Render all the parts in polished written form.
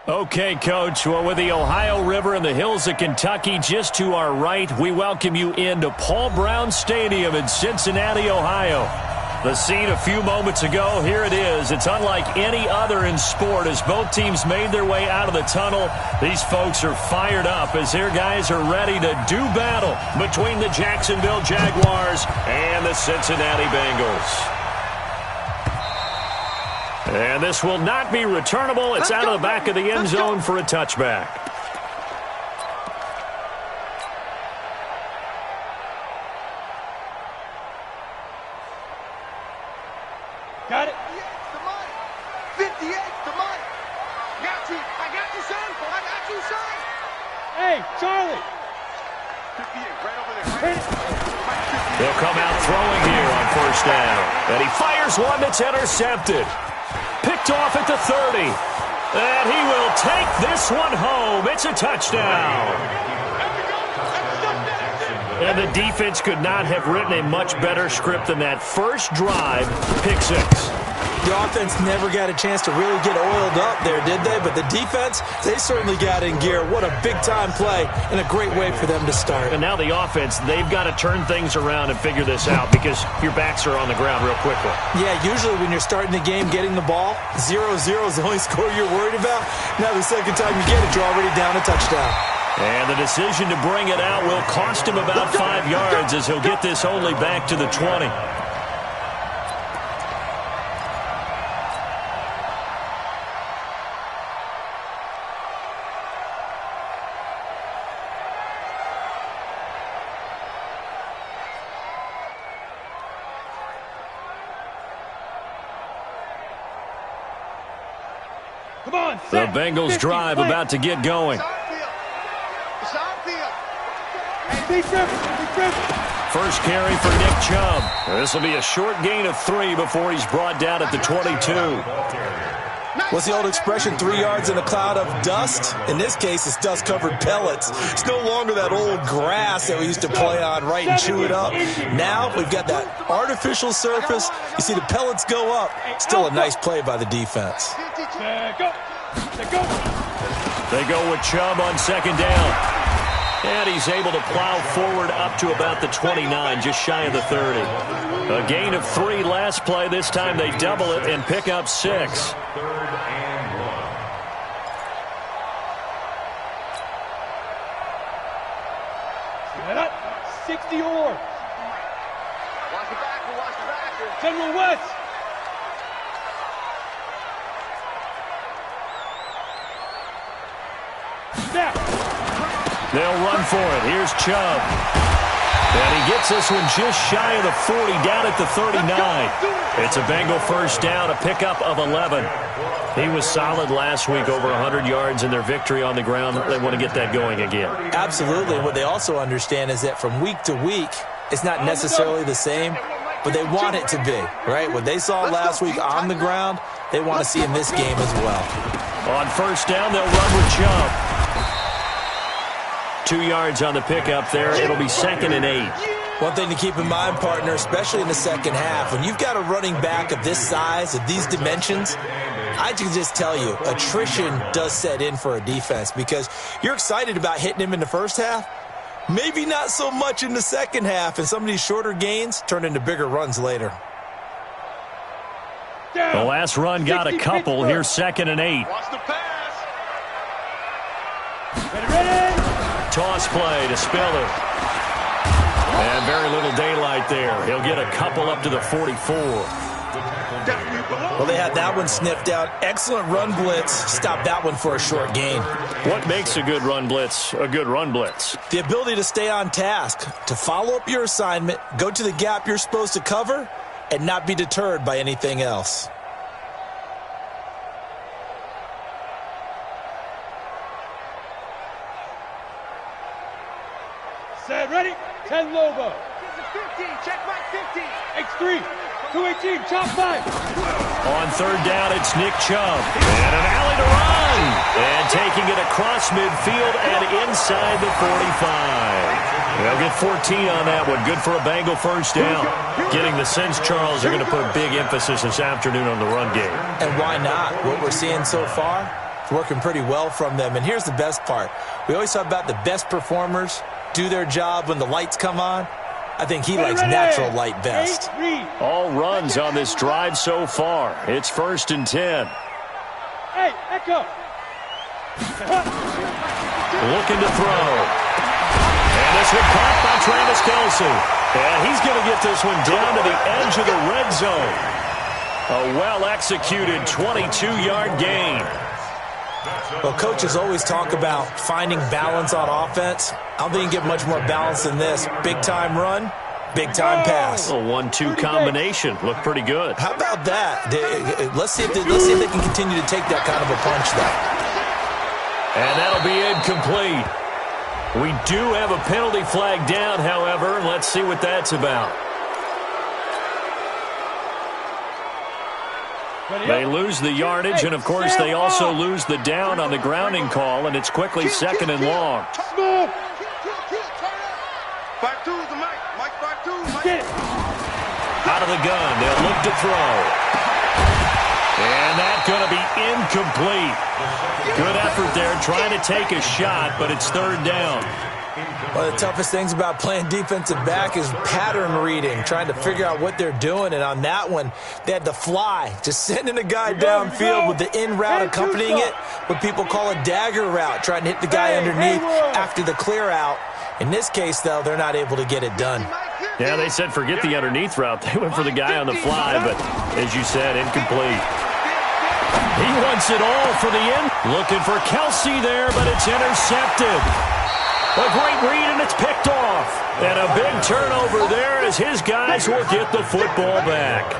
Okay, Coach. Well, with the Ohio River and the hills of Kentucky just to our right, we welcome you into Paul Brown Stadium in Cincinnati, Ohio. The scene a few moments ago, here it is. It's unlike any other in sport as both teams made their way out of the tunnel. These folks are fired up as their guys are ready to do battle between the Jacksonville Jaguars and the Cincinnati Bengals. And this will not be returnable. It's out of the back of the end zone for a touchback. Got it. 58 to Mike. Got you. I got you, son. I got you, son. Hey, Charlie. 58 right over there. They'll come out throwing here on first down. And he fires one that's intercepted. Picked off at the 30. And he will take this one home. It's a touchdown. And the defense could not have written a much better script than that first drive, pick six. The offense never got a chance to really get oiled up there, did they? But the defense, they certainly got in gear. What a big-time play and a great way for them to start. And now the offense, they've got to turn things around and figure this out because your backs are on the ground real quickly. Yeah, usually when you're starting the game, getting the ball, 0-0 is the only score you're worried about. Now the second time you get it, you're already down a touchdown. And the decision to bring it out will cost him about 5 yards as he'll get this only back to the 20. Come on, The Bengals drive about to get going. First carry for Nick Chubb. This will be a short gain of 3 before he's brought down at the 22. What's the old expression, 3 yards in a cloud of dust? In this case, it's dust-covered pellets. It's no longer that old grass that we used to play on, right, and chew it up. Now we've got that artificial surface. You see the pellets go up. Still a nice play by the defense. They go with Chubb on second down. And he's able to plow forward up to about the 29, just shy of the 30. A gain of 3 last play. This time they double it and pick up 6. Set up. 60 or. Watch the backer. General West. Snap. They'll run for it. Here's Chubb. And he gets this one just shy of the 40, down at the 39. It's a Bengal first down, a pickup of 11. He was solid last week, over 100 yards in their victory on the ground. They want to get that going again. Absolutely. What they also understand is that from week to week, it's not necessarily the same, but they want it to be, right? What they saw last week on the ground, they want to see in this game as well. On first down, they'll run with Chubb. 2 yards on the pickup there. It'll be 2nd and 8. One thing to keep in mind, partner, especially in the second half, when you've got a running back of this size, of these dimensions, I can just tell you, attrition does set in for a defense because you're excited about hitting him in the first half, maybe not so much in the second half, and some of these shorter gains turn into bigger runs later. The last run got a couple. Here's 2nd and 8. Watch the pass. Ready. Toss play to Spiller. And very little daylight there. He'll get a couple up to the 44. Well, they had that one sniffed out. Excellent run blitz. Stop that one for a short gain. What makes a good run blitz a good run blitz? The ability to stay on task, to follow up your assignment, go to the gap you're supposed to cover, and not be deterred by anything else. Set. Ready. 10 Lobo. 15. Check back 15. X3. 218. Chop 5. On third down, it's Nick Chubb. And an alley to run. And taking it across midfield and inside the 45. They'll get 14 on that one. Good for a Bengal first down. Getting the sense, Charles, they're going to put a big emphasis this afternoon on the run game. And why not? What we're seeing so far, It's working pretty well from them. And here's the best part. We always talk about the best performers do their job when the lights come on. I think he likes natural light best. All runs on this drive so far. It's 1st and 10. Hey, Echo. Looking to throw. And this one caught by Travis Kelce. And he's going to get this one down to the edge of the red zone. A well-executed 22-yard gain. Well, coaches always talk about finding balance on offense. I don't think you can get much more balance than this. Big-time run, big-time pass. A 1-2 combination. Looked pretty good. How about that? Let's see if they can continue to take that kind of a punch, though. And that'll be incomplete. We do have a penalty flag down, however. Let's see what that's about. They lose the yardage, and, of course, they also lose the down on the grounding call, and it's quickly 2nd and long. 5-2 is the mic. Mike 5-2. Out of the gun. They'll look to throw. And that's going to be incomplete. Good effort there trying to take a shot, but it's 3rd down. One of the toughest things about playing defensive back is pattern reading, trying to figure out what they're doing. And on that one, they had to fly, just sending a guy downfield with the in route accompanying it, what people call a dagger route, trying to hit the guy underneath after the clear out. In this case, though, they're not able to get it done. Yeah, they said forget the underneath route. They went for the guy on the fly, but as you said, incomplete. He wants it all for the end. Looking for Kelce there, but it's intercepted. A great read, and it's picked off. And a big turnover there as his guys will get the football back.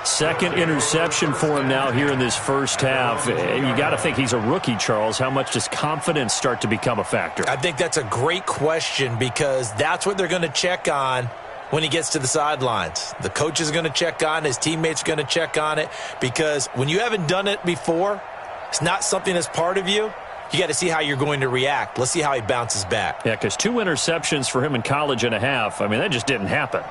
2nd interception for him now here in this first half. And you got to think he's a rookie, Charles. How much does confidence start to become a factor? I think that's a great question because that's what they're going to check on when he gets to the sidelines. The coach is going to check on, his teammates are going to check on it, because when you haven't done it before, it's not something that's part of you. You got to see how you're going to react. Let's see how he bounces back. Yeah, because 2 interceptions for him in college and a half. I mean, that just didn't happen.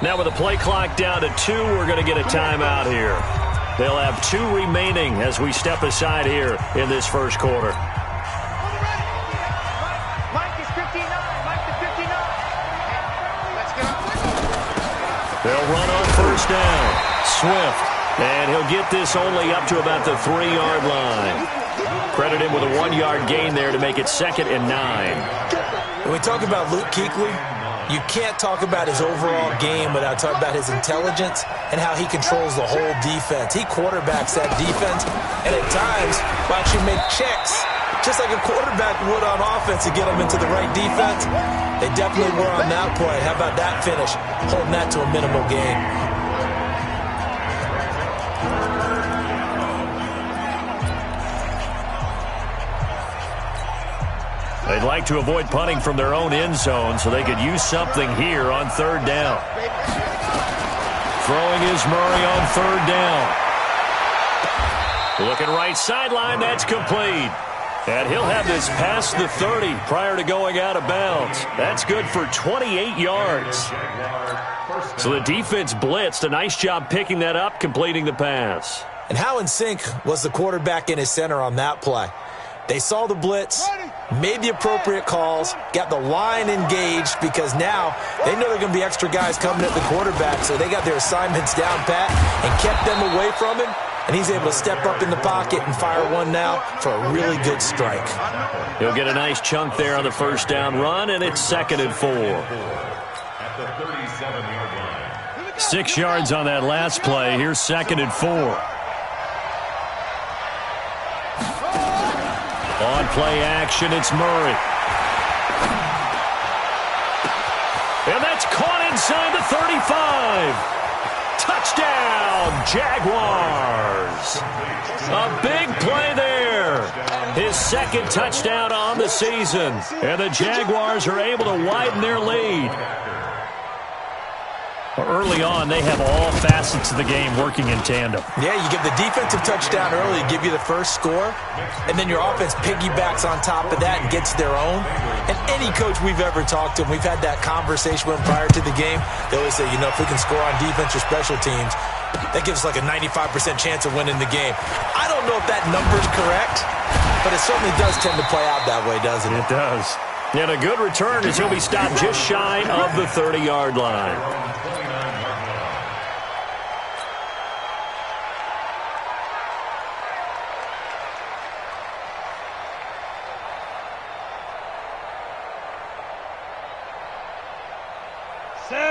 Now with the play clock down to 2, we're going to get a timeout here. They'll have 2 remaining as we step aside here in this first quarter. Mike is 59. Mike is 59. Let's get up. They'll run on 1st down. Swift. And he'll get this only up to about the 3-yard line. Credit him with a 1-yard gain there to make it 2nd and 9. When we talk about Luke Kuechly, you can't talk about his overall game without talking about his intelligence and how he controls the whole defense. He quarterbacks that defense, and at times will actually make checks, just like a quarterback would on offense to get them into the right defense. They definitely were on that play. How about that finish? Holding that to a minimal gain. They'd like to avoid punting from their own end zone so they could use something here on 3rd down. Throwing is Murray on 3rd down. Looking right sideline, that's complete. And he'll have this past the 30 prior to going out of bounds. That's good for 28 yards. So the defense blitzed. A nice job picking that up, completing the pass. And how in sync was the quarterback and his center on that play? They saw the blitz, made the appropriate calls, got the line engaged, because now they know there are going to be extra guys coming at the quarterback, so they got their assignments down pat and kept them away from him, and he's able to step up in the pocket and fire one now for a really good strike. He'll get a nice chunk there on the 1st down run, and it's 2nd and 4. 6 yards on that last play. Here's 2nd and 4. On play action, it's Murray. And that's caught inside the 35. Touchdown, Jaguars. A big play there. His 2nd touchdown on the season. And the Jaguars are able to widen their lead. Early on, they have all facets of the game working in tandem. Yeah, you give the defensive touchdown early, give you the first score, and then your offense piggybacks on top of that and gets their own. And any coach we've ever talked to, and we've had that conversation with them prior to the game, they always say, if we can score on defense or special teams, that gives us like a 95% chance of winning the game. I don't know if that number's correct, but it certainly does tend to play out that way, doesn't it? It does. And a good return as he'll be stopped just shy of the 30-yard line.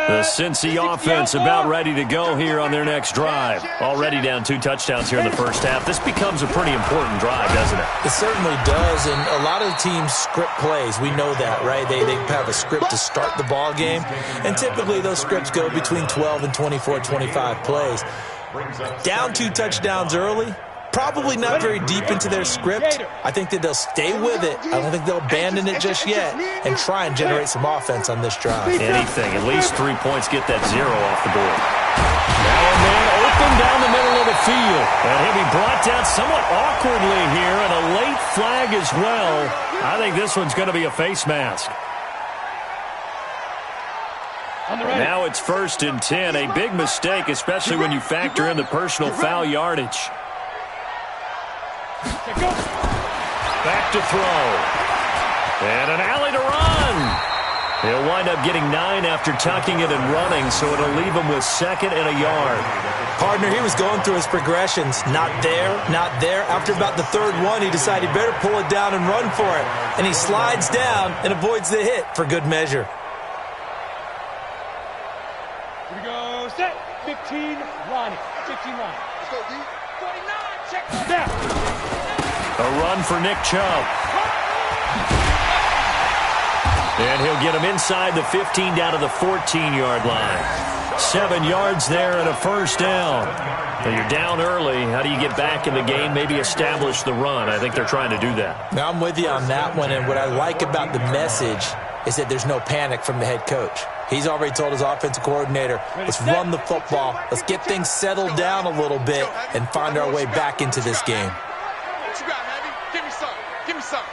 The Cincy offense about ready to go here on their next drive. Already down 2 touchdowns here in the first half. This becomes a pretty important drive, doesn't it? It certainly does, and a lot of teams script plays. We know that, right? They have a script to start the ball game, and typically those scripts go between 12 and 24, 25 plays. Down 2 touchdowns early, probably not very deep into their script. I think that they'll stay with it. I don't think they'll abandon it just yet and try and generate some offense on this drive. Anything, at least 3 points, get that 0 off the board. Now a man open down the middle of the field. And he'll be brought down somewhat awkwardly here, and a late flag as well. I think this one's going to be a face mask. Now it's 1st and 10. A big mistake, especially when you factor in the personal foul yardage. Back to throw. And an alley to run. He'll wind up getting 9 after tucking it and running, so it'll leave him with 2nd and a yard. Partner, he was going through his progressions. Not there, not there. After about the 3rd one, he decided he better pull it down and run for it. And he slides down and avoids the hit for good measure. Here we go, set. 15, Ronnie. 15, Ronnie. Let's go, D. 49, check that. A run for Nick Chubb. And he'll get him inside the 15 down to the 14-yard line. 7 yards there and a 1st down. Now you're down early. How do you get back in the game? Maybe establish the run. I think they're trying to do that. Now I'm with you on that one, and what I like about the message is that there's no panic from the head coach. He's already told his offensive coordinator, let's run the football, let's get things settled down a little bit and find our way back into this game. What you got, Heavy? Give me some. Give me some.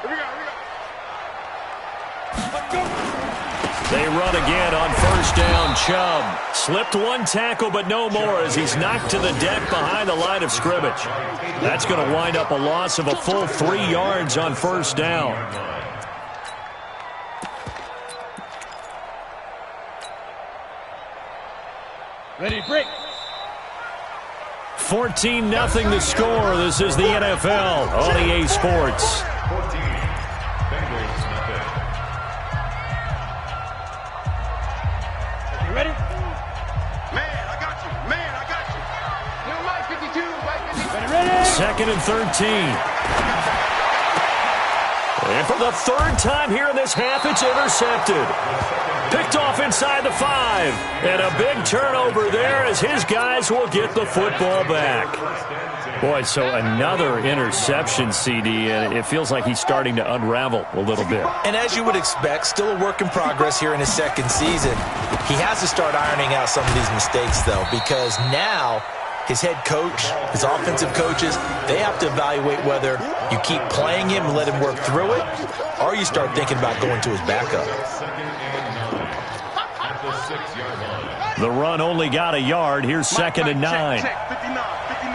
Here we go, here we go. Let's go. They run again on 1st down. Chubb slipped 1 tackle, but no more as he's knocked to the deck behind the line of scrimmage. That's going to wind up a loss of a full 3 yards on 1st down. Ready, break. 14-0 the score. This is the NFL on EA Sports. You ready? Man, I got you. Man, I got you. New Mike 52, Mike 52. Ready? 2nd and 13. And for the 3rd time here in this half, it's intercepted. Picked off inside the 5. And a big turnover there as his guys will get the football back. Boy, so another interception, CD, and it feels like he's starting to unravel a little bit. And as you would expect, still a work in progress here in his 2nd season. He has to start ironing out some of these mistakes, though, because now his head coach, his offensive coaches, they have to evaluate whether you keep playing him and let him work through it, or you start thinking about going to his backup. The run only got a yard. Here's 2nd and 9. Check, 59, 59.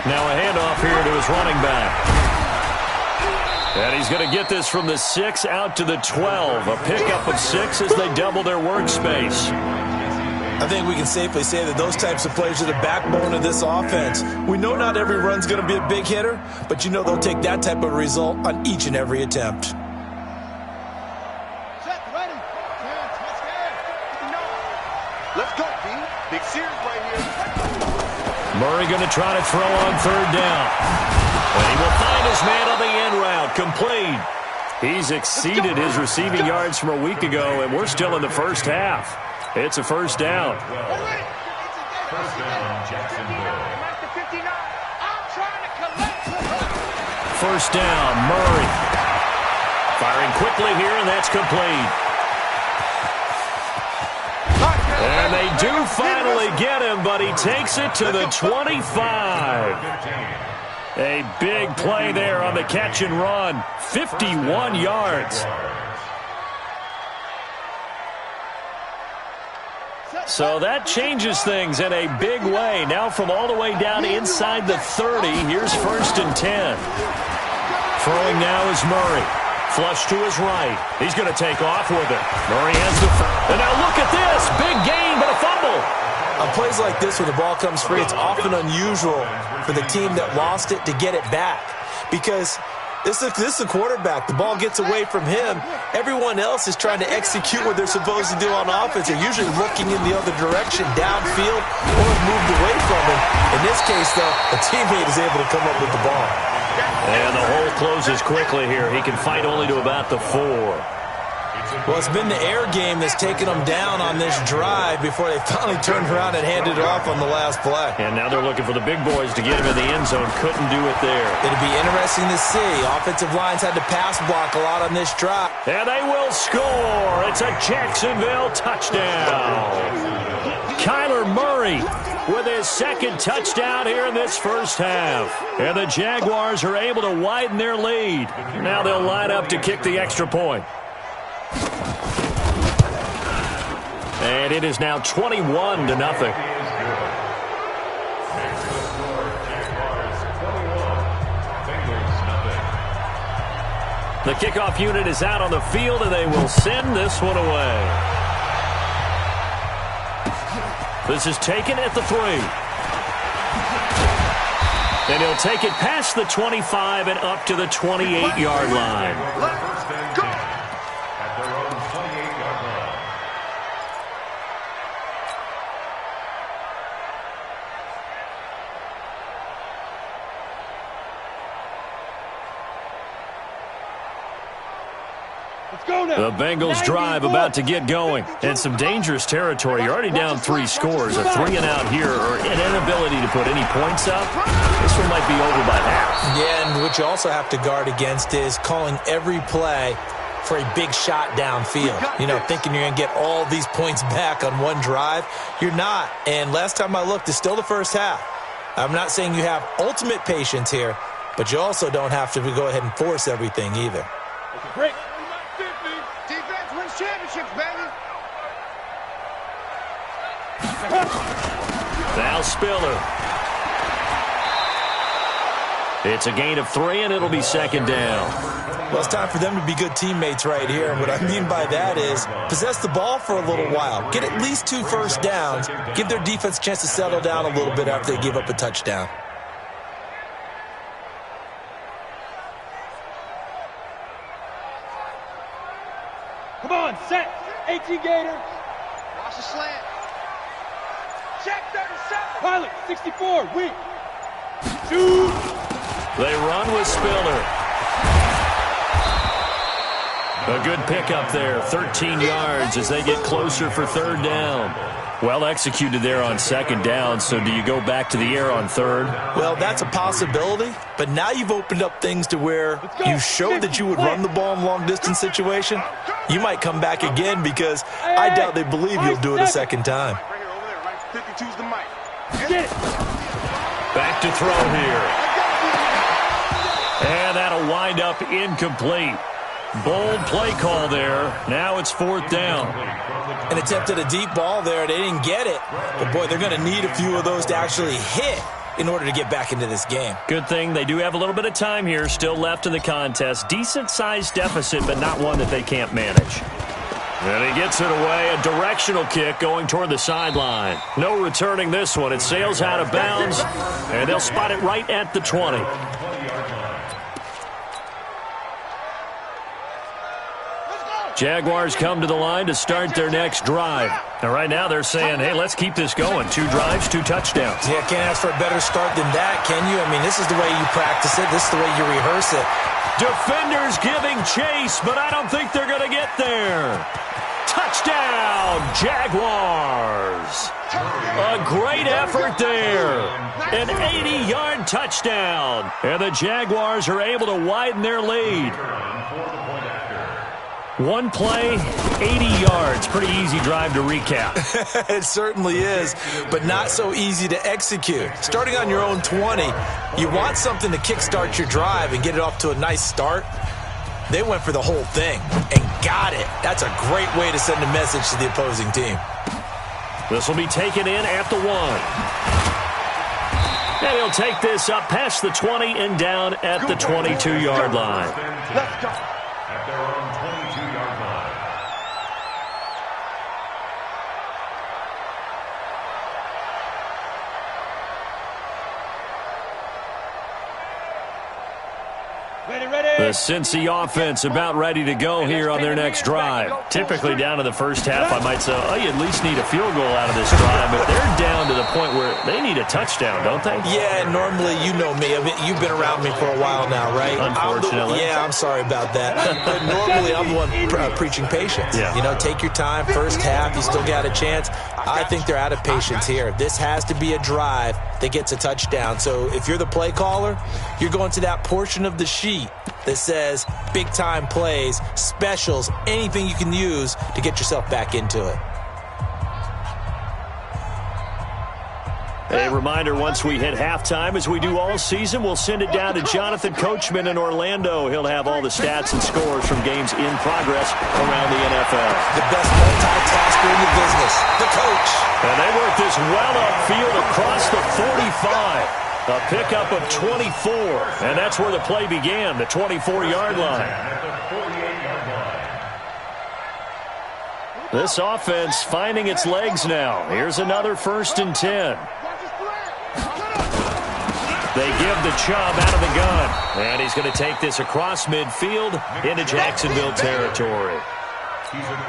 Now a handoff here to his running back. And he's going to get this from the 6 out to the 12. A pickup of 6 as they double their workspace. I think we can safely say that those types of players are the backbone of this offense. We know not every run's going to be a big hitter, but you know they'll take that type of result on each and every attempt. Set, ready. Let's go, D. Big series right here. Murray going to try to throw on 3rd down. And he will find his man on the end route. Complete. He's exceeded his receiving yards from a week ago, and we're still in the 1st half. It's a 1st down. 1st down, Murray. Firing quickly here, and that's complete. And they do finally get him, but he takes it to the 25. A big play there on the catch and run. 51 yards. So that changes things in a big way. Now from all the way down inside the 30, here's 1st and 10. Throwing now is Murray. Flush to his right. He's going to take off with it. Murray has the... And now look at this. Big gain, but a fumble. On plays like this where the ball comes free, it's often unusual for the team that lost it to get it back. Because this is a quarterback. The ball gets away from him. Everyone else is trying to execute what they're supposed to do on offense. They're usually looking in the other direction, downfield, or moved away from him. In this case, though, a teammate is able to come up with the ball. And the hole closes quickly here. He can fight only to about the 4. Well, it's been the air game that's taken them down on this drive before they finally turned around and handed it off on the last play. And now they're looking for the big boys to get him in the end zone. Couldn't do it there. It'll be interesting to see. Offensive lines had to pass block a lot on this drive. And they will score. It's a Jacksonville touchdown. Kyler Murray with his 2nd touchdown here in this first half. And the Jaguars are able to widen their lead. Now they'll line up to kick the extra point. And it is now 21-0. The kickoff unit is out on the field, and they will send this one away. This is taken at the 3. And he'll take it past the 25 and up to the 28-yard line. The Bengals drive about to get going. And some dangerous territory. You're already down 3 scores. A 3-and-out here or an inability to put any points up. This one might be over by half. Yeah, and what you also have to guard against is calling every play for a big shot downfield. You know, thinking you're going to get all these points back on one drive. You're not. And last time I looked, it's still the first half. I'm not saying you have ultimate patience here, but you also don't have to go ahead and force everything either. Break. Defense wins championships, baby. Now Spiller. It's a gain of 3, and it'll be 2nd down. Well, it's time for them to be good teammates right here. And what I mean by that is possess the ball for a little while. Get at least 2 first downs. Give their defense a chance to settle down a little bit after they give up a touchdown. Come on, set. 18 Gator. Watch the slant. Check 37. Pilot, 64. Weak. Shoot. They run with Spiller. A good pickup there. 13 yards as they get closer for 3rd down. Well executed there on 2nd down, so do you go back to the air on 3rd? Well, that's a possibility, but now you've opened up things to where you showed that you would run the ball in long-distance situation. You might come back again because I doubt they believe you'll do it a 2nd time. Right here, over there, right? 52's the mic. Get it. Back to throw here. And that'll wind up incomplete. Bold play call there. Now it's 4th down. An attempt at a deep ball there. They didn't get it. But, boy, they're going to need a few of those to actually hit in order to get back into this game. Good thing they do have a little bit of time here still left in the contest. Decent-sized deficit, but not one that they can't manage. And he gets it away. A directional kick going toward the sideline. No returning this one. It sails out of bounds, and they'll spot it right at the 20. Jaguars come to the line to start their next drive. And right now they're saying, hey, let's keep this going. 2 drives, 2 touchdowns. Yeah, can't ask for a better start than that, can you? I mean, this is the way you practice it. This is the way you rehearse it. Defenders giving chase, but I don't think they're going to get there. Touchdown, Jaguars. A great effort there. An 80-yard touchdown. And the Jaguars are able to widen their lead. One play, 80 yards. Pretty easy drive to recap. It certainly is, but not so easy to execute. Starting on your own 20, you want something to kickstart your drive and get it off to a nice start. They went for the whole thing and got it. That's a great way to send a message to the opposing team. This will be taken in at the 1. And he'll take this up past the 20 and down at the 22-yard line. Let's go. At their own 22-yard line. The Cincy offense about ready to go here on their next drive. Typically down to the first half, I might say, oh, you at least need a field goal out of this drive, but they're down to the point where they need a touchdown, don't they? Yeah, normally, you know me. You've been around me for a while now, right? Unfortunately. I'm sorry about that. But normally, I'm the one preaching patience. Yeah. You know, take your time. First half, you still got a chance. I think they're out of patience here. This has to be a drive that gets a touchdown. So if you're the play caller, you're going to that portion of the sheet that says big-time plays, specials, anything you can use to get yourself back into it. A reminder, once we hit halftime, as we do all season, we'll send it down to Jonathan Coachman in Orlando. He'll have all the stats and scores from games in progress around the NFL. The best multitasker in the business, the coach. And they work this well upfield across the 45. A pickup of 24, and that's where the play began, the 24-yard line. This offense finding its legs now. Here's another 1st and 10. They give the Chubb out of the gun, and he's going to take this across midfield into Jacksonville territory.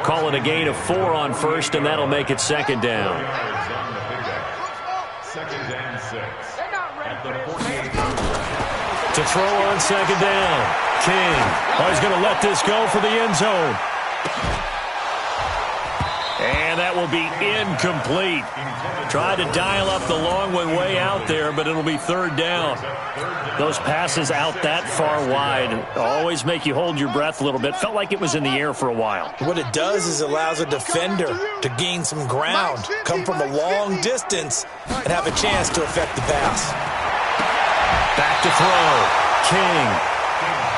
Call it a gain of 4 on 1st, and that'll make it 2nd down. 2nd and 6. To throw on 2nd down. King. Oh, he's going to let this go for the end zone. And that will be incomplete. Tried to dial up the long one way out there, but it'll be 3rd down. Those passes out that far wide always make you hold your breath a little bit. Felt like it was in the air for a while. What it does is allows a defender to gain some ground, come from a long distance, and have a chance to affect the pass. Back to throw. King.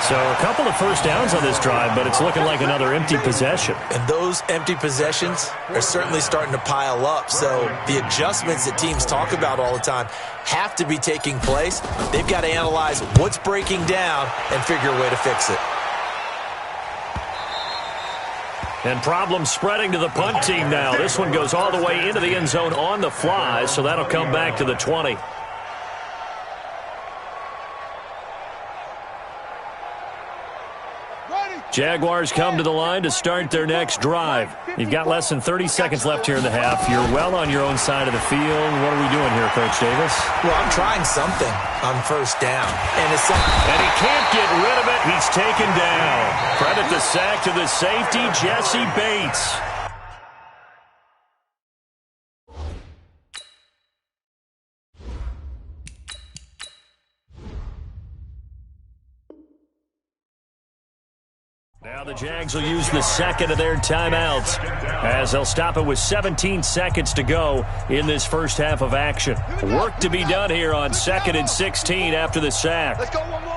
So a couple of 1st downs on this drive, but it's looking like another empty possession. And those empty possessions are certainly starting to pile up. So the adjustments that teams talk about all the time have to be taking place. They've got to analyze what's breaking down and figure a way to fix it. And problems spreading to the punt team now. This one goes all the way into the end zone on the fly, so that'll come back to the 20. Jaguars come to the line to start their next drive. You've got less than 30 seconds left here in the half. You're well on your own side of the field. What are we doing here, Coach Davis? Well, I'm trying something on 1st down. And he can't get rid of it. He's taken down. Credit the sack to the safety, Jesse Bates. Now the Jags will use the 2nd of their timeouts as they'll stop it with 17 seconds to go in this first half of action. Work to be done here on 2nd and 16 after the sack. Let's go one more.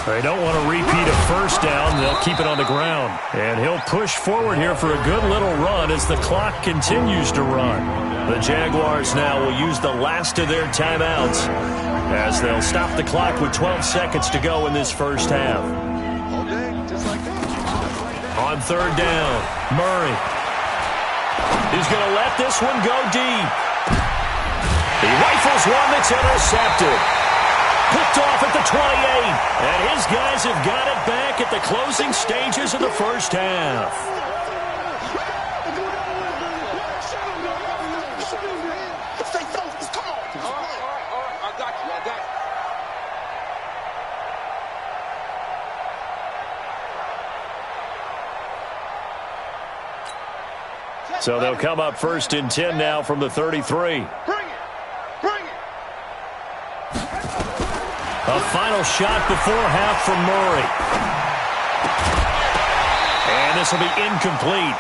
They don't want to repeat a 1st down. They'll keep it on the ground. And he'll push forward here for a good little run as the clock continues to run. The Jaguars now will use the last of their timeouts as they'll stop the clock with 12 seconds to go in this first half. On 3rd down, Murray. He's going to let this one go deep. He rifles one that's intercepted. Picked off at the 28. And his guys have got it back at the closing stages of the first half. Stay focused. Come on. All right. I got you. So they'll come up 1st and 10 now from the 33. Bring it. A final shot before half from Murray. And this will be incomplete.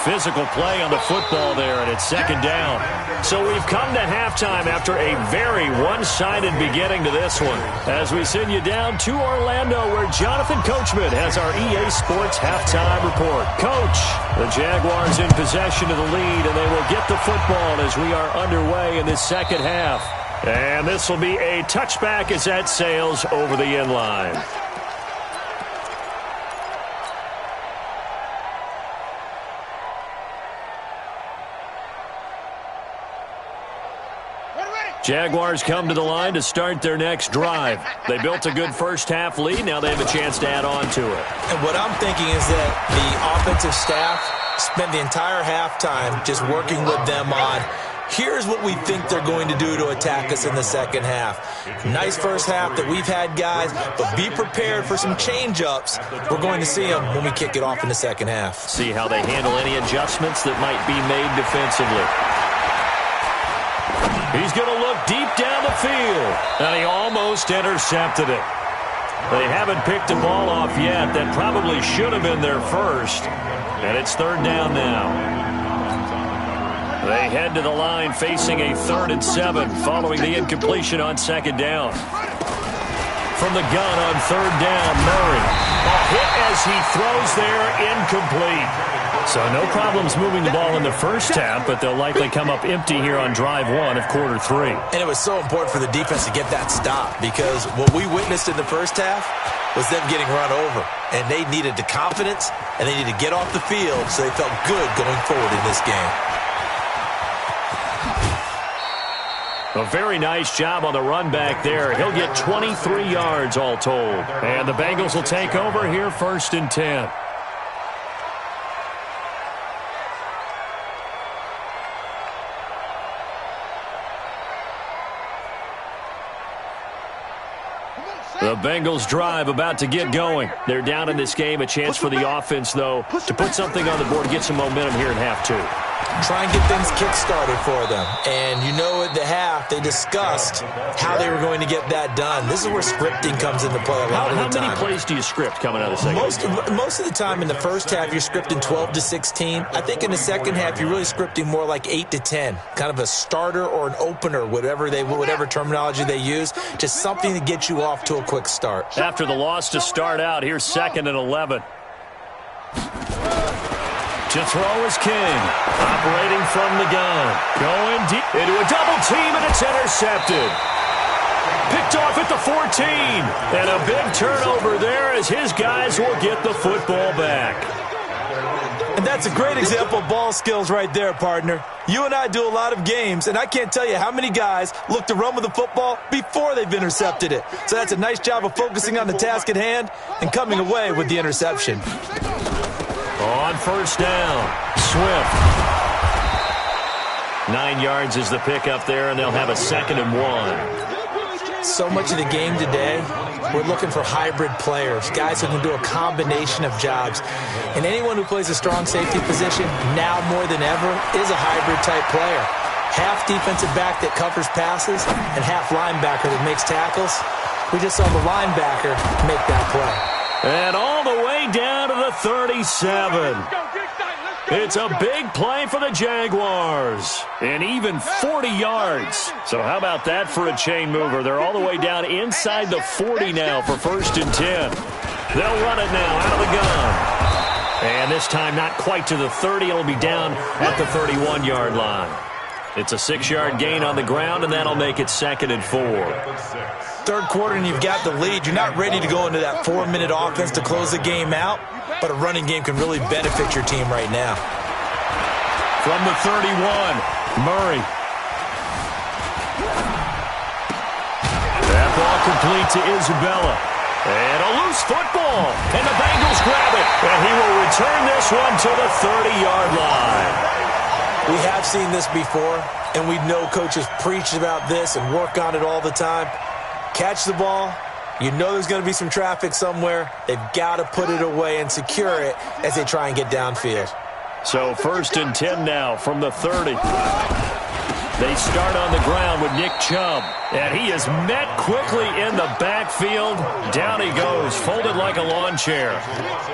Physical play on the football there, and it's second down. So we've come to halftime after a very one-sided beginning to this one. As we send you down to Orlando, where Jonathan Coachman has our EA Sports halftime report. Coach, the Jaguars in possession of the lead, and they will get the football as we are underway in this second half. And this will be a touchback as that sails over the end line. Jaguars come to the line to start their next drive. They built a good first-half lead. Now they have a chance to add on to it. And what I'm thinking is that the offensive staff spent the entire halftime just working with them on, here's what we think they're going to do to attack us in the second half. Nice first half that we've had, guys, but be prepared for some change-ups. We're going to see them when we kick it off in the second half. See how they handle any adjustments that might be made defensively. He's going to look deep down the field, and he almost intercepted it. They haven't picked the ball off yet. That probably should have been their first, and it's third down now. They head to the line facing a 3rd and 7 following the incompletion on second down. From the gun on third down, Murray. A hit as he throws there, incomplete. So no problems moving the ball in the first half, but they'll likely come up empty here on drive 1 of quarter 3. And it was so important for the defense to get that stop, because what we witnessed in the first half was them getting run over. And they needed the confidence, and they needed to get off the field so they felt good going forward in this game. A very nice job on the run back there. He'll get 23 yards all told. And the Bengals will take over here 1st and 10. The Bengals drive about to get going. They're down in this game. A chance for the offense, though, to put something on the board, get some momentum here in half 2. Try and get things kick-started for them. And you know at the half, they discussed how they were going to get that done. This is where scripting comes into play a lot of the time. How many plays do you script coming out of the second half? Most of the time in the first half, you're scripting 12 to 16. I think in the second half, you're really scripting more like 8 to 10. Kind of a starter or an opener, whatever terminology they use. Just something to get you off to a quick start. After the loss to start out, here's 2nd and 11. To throw is King, operating from the gun. Going deep into a double team, and it's intercepted. Picked off at the 14. And a big turnover there as his guys will get the football back. And that's a great example of ball skills right there, partner. You and I do a lot of games, and I can't tell you how many guys look to run with the football before they've intercepted it. So that's a nice job of focusing on the task at hand and coming away with the interception. On first down, Swift. 9 yards is the pickup there, and they'll have a 2nd and 1. So much of the game today, we're looking for hybrid players, guys who can do a combination of jobs. And anyone who plays a strong safety position, now more than ever, is a hybrid-type player. Half defensive back that covers passes and half linebacker that makes tackles. We just saw the linebacker make that play. And all the way down to the 37. It's a big play for the Jaguars. And even 40 yards. So how about that for a chain mover? They're all the way down inside the 40 now for 1st and 10. They'll run it now out of the gun. And this time not quite to the 30. It'll be down at the 31-yard line. It's a 6-yard gain on the ground, and that'll make it 2nd and 4. Third quarter and you've got the lead. You're not ready to go into that 4-minute offense to close the game out, but a running game can really benefit your team right now. From the 31, Murray. That ball complete to Isabella. And a loose football. And the Bengals grab it. And he will return this one to the 30-yard line. We have seen this before, and we know coaches preach about this and work on it all the time. Catch the ball. You know there's going to be some traffic somewhere. They've got to put it away and secure it as they try and get downfield. So 1st and 10 now from the 30. They start on the ground with Nick Chubb. And he is met quickly in the backfield. Down he goes, folded like a lawn chair.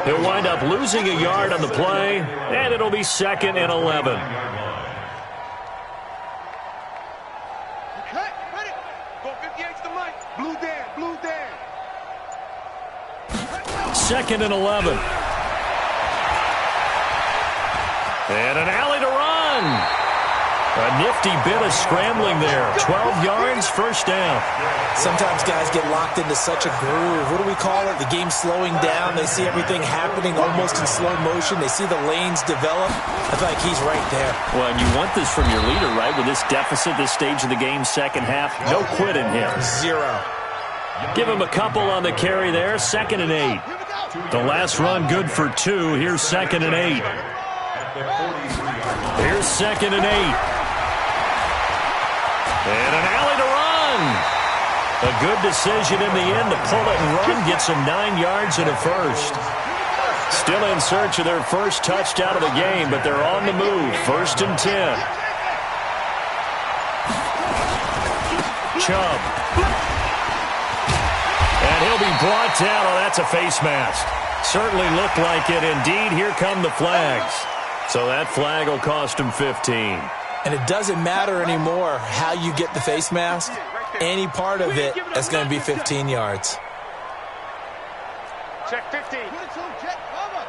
He'll wind up losing a yard on the play, and it'll be 2nd and 11. Cut, ready. Go 58 to the mic. Blue Dan, blue Dan. 2nd and 11. And an alley to run. A nifty bit of scrambling there. 12 yards, first down. Sometimes guys get locked into such a groove. What do we call it? The game slowing down. They see everything happening almost in slow motion. They see the lanes develop. I feel like he's right there. Well, and you want this from your leader, right? With this deficit, this stage of the game, second half, no quit in him. 0. Give him a couple on the carry there. 2nd and 8. The last run good for 2. Here's 2nd and 8. Here's 2nd and 8. And an alley to run. A good decision in the end to pull it and run. Gets him 9 yards and a first. Still in search of their first touchdown of the game, but they're on the move. 1st and 10. Chubb. And he'll be brought down. Oh, that's a face mask. Certainly looked like it. Indeed, here come the flags. So that flag will cost him 15. And it doesn't matter anymore how you get the face mask. Any part of it is going to be 15 yards. Check 15. 22, check, cover.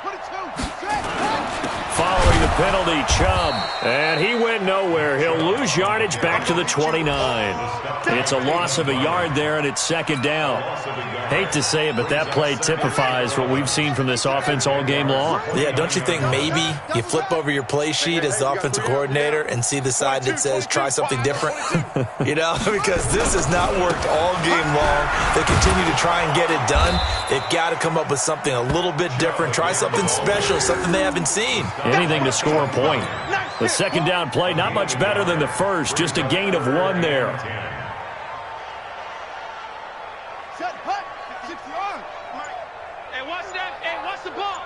22, check. Following the penalty, Chubb. And he went nowhere. He'll lose yardage back to the 29. It's a loss of a yard there, and it's 2nd down. Hate to say it, but that play typifies what we've seen from this offense all game long. Yeah, don't you think maybe you flip over your play sheet as the offensive coordinator and see the side that says try something different? You know, because this has not worked all game long. They continue to try and get it done. They've got to come up with something a little bit different. Try something special, something they haven't seen. Anything to score a point. The 2nd down play, not much better than the first. Just a gain of 1 there. Set, hut. 60 yards. Hey, watch that. Hey, watch the ball.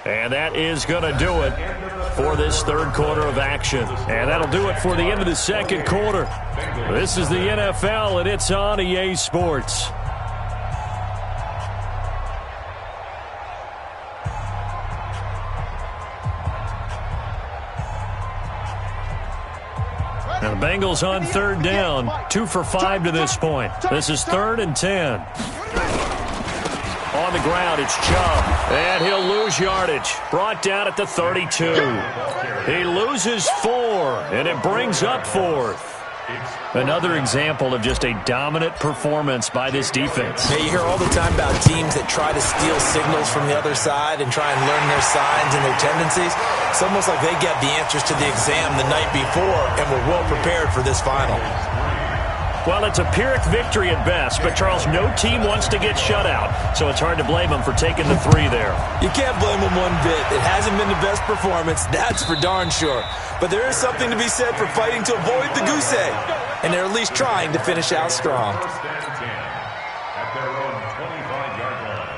And that is going to do it for this 3rd quarter of action. And that'll do it for the end of the 2nd quarter. This is the NFL, and it's on EA Sports. Now the Bengals on 3rd down. 2 for 5 to this point. This is 3rd and 10. On the ground, it's Chubb. And he'll lose yardage. Brought down at the 32. He loses 4, and it brings up 4th. Another example of just a dominant performance by this defense. Yeah, you hear all the time about teams that try to steal signals from the other side and try and learn their signs and their tendencies. It's almost like they get the answers to the exam the night before and were well prepared for this final. Well, it's a Pyrrhic victory at best, but, Charles, no team wants to get shut out, so it's hard to blame them for taking the 3 there. You can't blame them one bit. It hasn't been the best performance, that's for darn sure. But there is something to be said for fighting to avoid the goose egg, and they're at least trying to finish out strong. 1st and 10 at their own 25-yard line.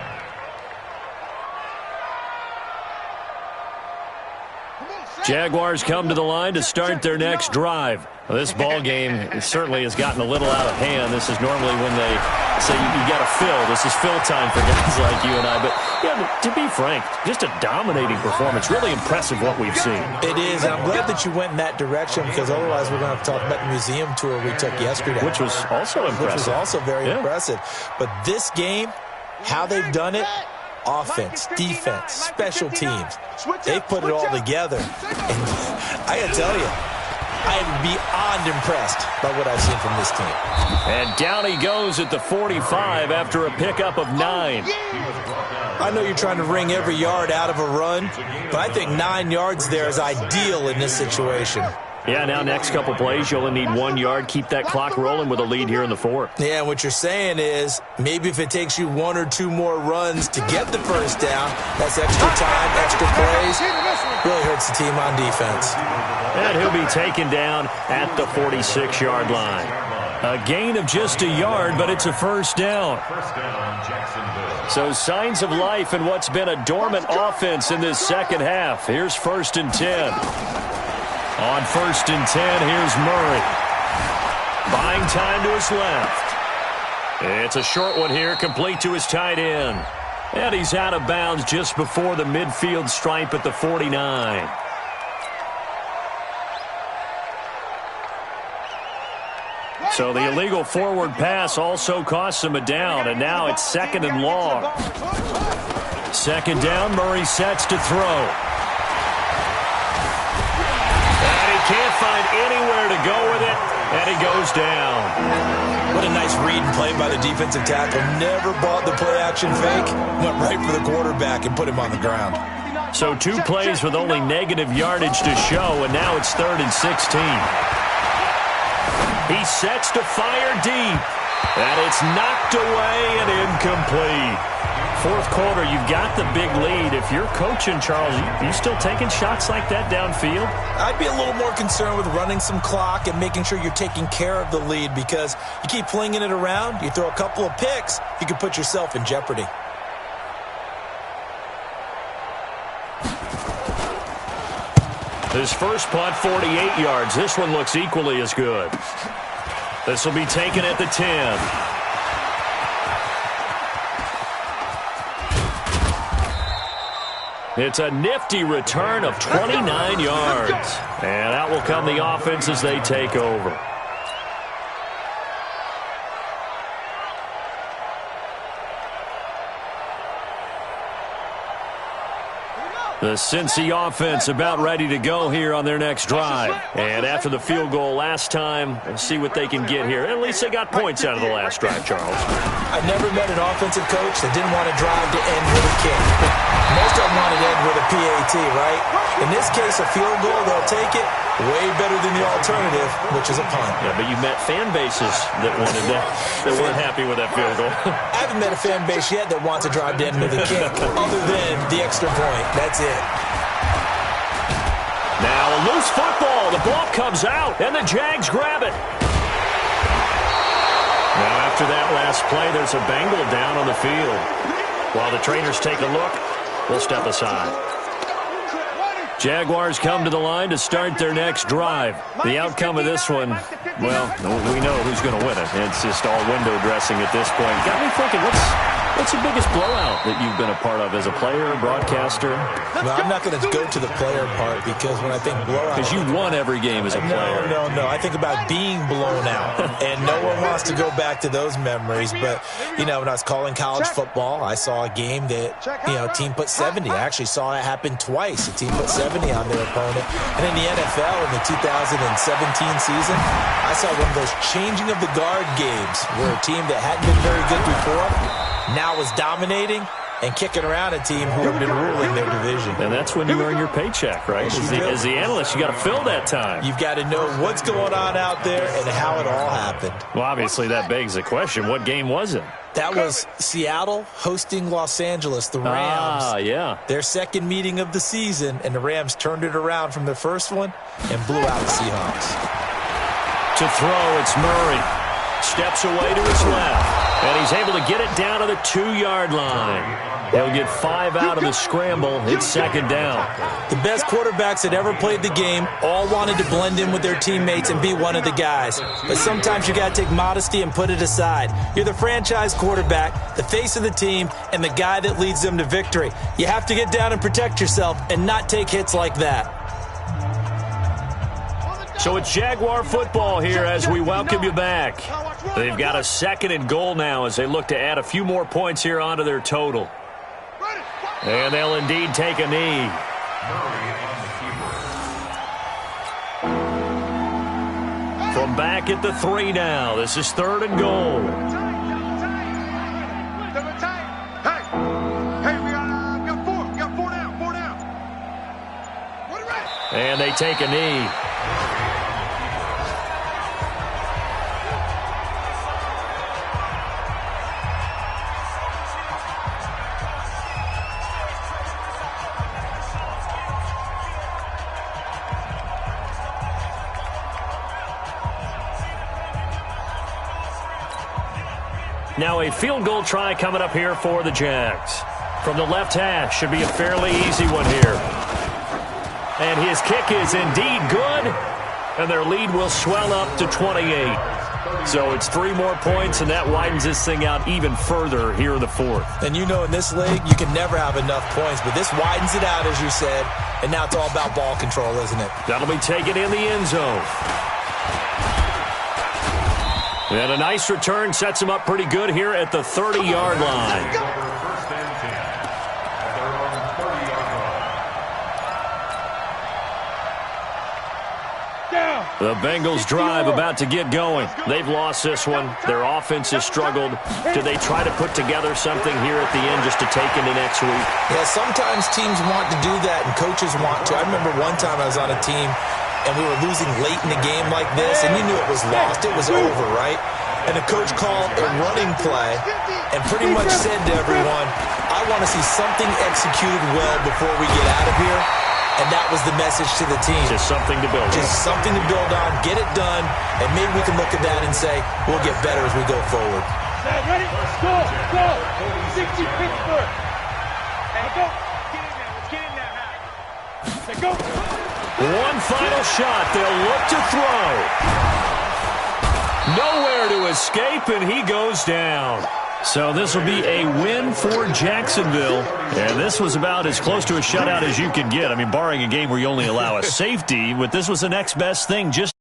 Jaguars come to the line to start their next drive. Well, this ball game certainly has gotten a little out of hand. This is normally when they say you got to fill. This is fill time for guys like you and I. But yeah, to be frank, just a dominating performance. Really impressive what we've seen. It is, and I'm glad that you went in that direction because otherwise we're going to have to talk about the museum tour we took yesterday. Which was also impressive. Which was also very impressive. But this game, how they've done it, offense, defense, special teams, they put it all together. And I got to tell you, I am beyond impressed by what I've seen from this team. And down he goes at the 45 after a pickup of 9. I know you're trying to wring every yard out of a run, but I think 9 yards there is ideal in this situation. Yeah, now next couple plays, you only need 1 yard. Keep that clock rolling with a lead here in the 4th. Yeah, and what you're saying is maybe if it takes you 1 or 2 more runs to get the first down, that's extra time, extra plays, really hurts the team on defense. And he'll be taken down at the 46-yard line. A gain of just a yard, but it's a first down. First down, Jacksonville. So signs of life in what's been a dormant offense in this second half. Here's 1st and 10. On 1st and 10, here's Murray. Buying time to his left. It's a short one here, complete to his tight end. And he's out of bounds just before the midfield stripe at the 49. So the illegal forward pass also costs him a down, and now it's 2nd and long. 2nd down, Murray sets to throw. And he can't find anywhere to go with it, and he goes down. What a nice read and play by the defensive tackle. Never bought the play-action fake. Went right for the quarterback and put him on the ground. So 2 plays with only negative yardage to show, and now it's 3rd and 16. He sets to fire deep, and it's knocked away and incomplete. 4th quarter, you've got the big lead. If you're coaching, Charles, you still taking shots like that downfield? I'd be a little more concerned with running some clock and making sure you're taking care of the lead, because you keep flinging it around, you throw a couple of picks, you can put yourself in jeopardy. His first punt, 48 yards. This one looks equally as good. This will be taken at the 10. It's a nifty return of 29 yards. And out will come the offense as they take over. The Cincy offense about ready to go here on their next drive. And after the field goal last time, we'll see what they can get here. At least they got points out of the last drive, Charles. I've never met an offensive coach that didn't want to drive to end with a kick. Most of them want to end with a PAT, right? In this case, a field goal, they'll take it. Way better than the alternative, which is a punt. Yeah, but you've met fan bases that wanted that, that weren't happy with that field goal. I haven't met a fan base yet that wants to drive to end with a kick, other than the extra point. That's it. Now a loose football. The ball comes out, and the Jags grab it. Now after that last play, there's a Bengal down on the field. While the trainers take a look, we'll step aside. Jaguars come to the line to start their next drive. The outcome of this one, well, we know who's going to win it. It's just all window dressing at this point. Got me thinking, what's the biggest blowout that you've been a part of as a player, when I was calling college football, I saw a game that, a team put 70. I actually saw it happen twice. A team put 70 on their opponent. And in the NFL in the 2017 season, I saw one of those changing of the guard games where a team that hadn't been very good before now was dominating and kicking around a team who have been ruling their division. And that's when you earn your paycheck, right? As the analyst, you got to fill that time. You've got to know what's going on out there and how it all happened. Well, obviously that begs the question, what game was it? That was Seattle hosting Los Angeles, the Rams. Ah, yeah. Their second meeting of the season, and the Rams turned it around from their first one and blew out the Seahawks. To throw, it's Murray. Steps away to his left, and he's able to get it down to the 2-yard line. He'll get 5 out of the scramble. It's 2nd down. The best quarterbacks that ever played the game all wanted to blend in with their teammates and be one of the guys. But sometimes you got to take modesty and put it aside. You're the franchise quarterback, the face of the team, and the guy that leads them to victory. You have to get down and protect yourself and not take hits like that. So it's Jaguar football here as we welcome you back. They've got a 2nd and goal now as they look to add a few more points here onto their total. And they'll indeed take a knee. From back at the 3 now. This is 3rd and goal. Hey, we got 4. We got 4 down. 4 down. And they take a knee. Now a field goal try coming up here for the Jags. From the left hash, should be a fairly easy one here. And his kick is indeed good, and their lead will swell up to 28. So it's 3 more points, and that widens this thing out even further here in the fourth. And you know in this league, you can never have enough points, but this widens it out, as you said, and now it's all about ball control, isn't it? That'll be taken in the end zone. And a nice return sets him up pretty good here at the 30-yard line. The Bengals drive about to get going. They've lost this one. Their offense has struggled. Do they try to put together something here at the end just to take into next week? Yeah, sometimes teams want to do that and coaches want to. I remember one time I was on a team and we were losing late in the game like this, and you knew it was lost. It was over, right? And the coach called a running play and pretty much said to everyone, I want to see something executed well before we get out of here. And that was the message to the team. Just something to build on. Just something to build on, get it done, and maybe we can look at that and say, we'll get better as we go forward. Ready? Go! Go! 60 Pittsburgh! Hey, go! Get in there. Let's get in there now. Say go! One final shot. They'll look to throw. Nowhere to escape, and he goes down. So this will be a win for Jacksonville. And this was about as close to a shutout as you can get. I mean, barring a game where you only allow a safety, but this was the next best thing. Just